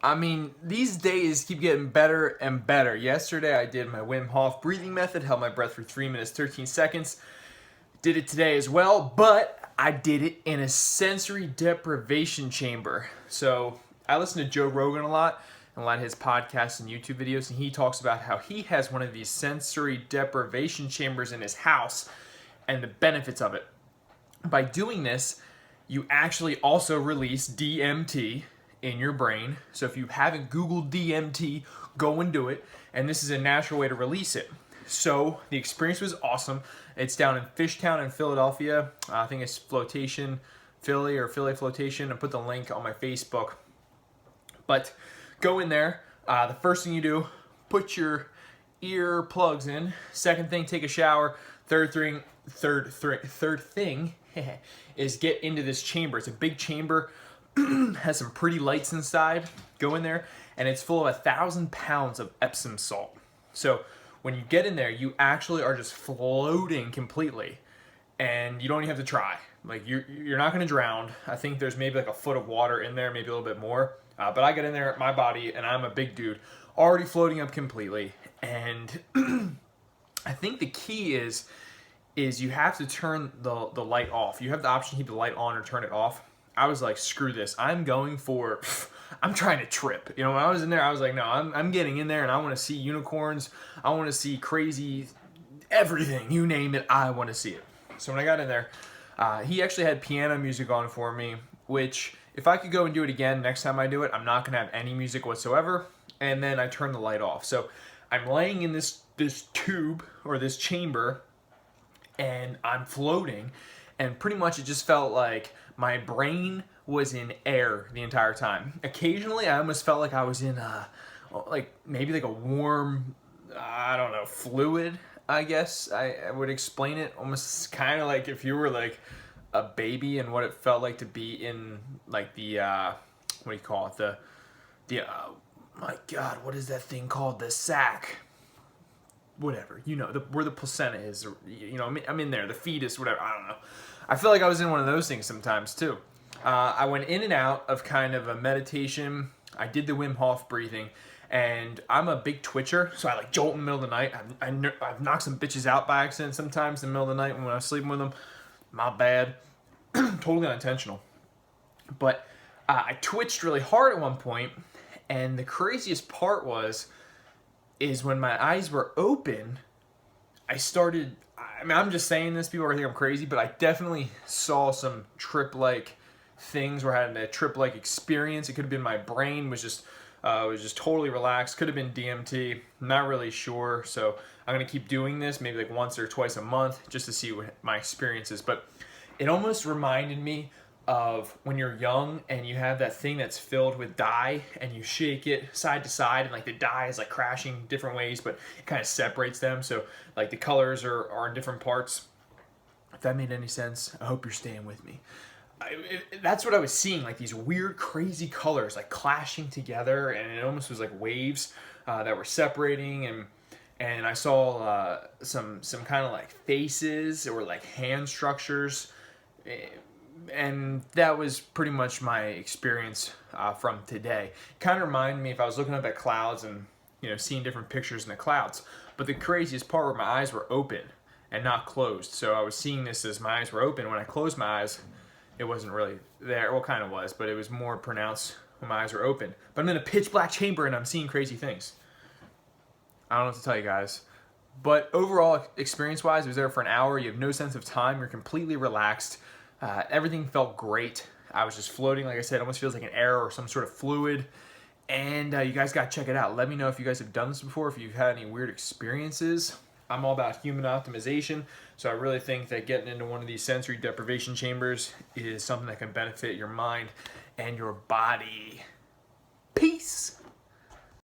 I mean, these days keep getting better and better. Yesterday I did my Wim Hof breathing method, held my breath for 3 minutes, 13 seconds. Did it today as well, but I did it in a sensory deprivation chamber. So I listen to Joe Rogan a lot and a lot of his podcasts and YouTube videos, and he talks about how he has one of these sensory deprivation chambers in his house and the benefits of it. By doing this, you actually also release DMT in your brain. So if you haven't Googled DMT, go and do it. And this is a natural way to release it. So the experience was awesome. It's down in Fishtown in Philadelphia. I think it's Flotation Philly or Philly Flotation. I put the link on my Facebook. But go in there. The first thing you do, put your ear plugs in. Second thing, take a shower. Third thing is get into this chamber. It's a big chamber. Has some pretty lights inside. Go in there, and it's full of 1,000 pounds of Epsom salt. So when you get in there, you actually are just floating completely, and you don't even have to try. Like you're not going to drown. I think there's maybe like a foot of water in there, maybe a little bit more. But I get in there, my body, and I'm a big dude, already floating up completely. And I think the key is you have to turn the light off. You have the option to keep the light on or turn it off. I was like, screw this. I'm trying to trip. You know, when I was in there, I was like, no, I'm getting in there and I want to see unicorns. I want to see crazy everything. You name it, I want to see it. So when I got in there, he actually had piano music on for me, which if I could go and do it again next time I do it, I'm not going to have any music whatsoever. And then I turn the light off. So I'm laying in this tube or this chamber and I'm floating. And pretty much it just felt like my brain was in air the entire time. Occasionally, I almost felt like I was in maybe like a warm, I don't know, fluid, I guess I would explain it. Almost kind of like if you were like a baby and what it felt like to be in like the, what do you call it? My God, what is that thing called? The sac. Whatever, you know, where the placenta is, or, you know, I'm in there, the fetus, whatever, I don't know. I feel like I was in one of those things sometimes too. I went in and out of kind of a meditation. I did the Wim Hof breathing, and I'm a big twitcher, so I like jolt in the middle of the night. I've knocked some bitches out by accident sometimes in the middle of the night when I was sleeping with them. My bad. Totally unintentional. But I twitched really hard at one point, and the craziest part is when my eyes were open, I'm just saying this, people are going to think I'm crazy, but I definitely saw some trip-like things where I had a trip-like experience. It could have been my brain was just totally relaxed. Could have been DMT. I'm not really sure. So I'm going to keep doing this maybe like once or twice a month just to see what my experience is. But it almost reminded me of when you're young and you have that thing that's filled with dye and you shake it side to side and like the dye is like crashing different ways, but it kind of separates them. So like the colors are in different parts. If that made any sense, I hope you're staying with me. That's what I was seeing, like these weird, crazy colors like clashing together, and it almost was like waves that were separating, and I saw some kind of like faces or like hand structures. And that was pretty much my experience from today. Kind of reminded me if I was looking up at clouds and, you know, seeing different pictures in the clouds. But the craziest part where my eyes were open and not closed. So I was seeing this as my eyes were open. When I closed my eyes, it wasn't really there. Well, kind of was, but it was more pronounced when my eyes were open. But I'm in a pitch black chamber and I'm seeing crazy things. I don't know what to tell you guys. But overall, experience-wise, I was there for an hour. You have no sense of time. You're completely relaxed. Everything felt great. I was just floating, like I said, almost feels like an air or some sort of fluid. And you guys got to check it out. Let me know if you guys have done this before, if you've had any weird experiences. I'm all about human optimization, so I really think that getting into one of these sensory deprivation chambers is something that can benefit your mind and your body. Peace!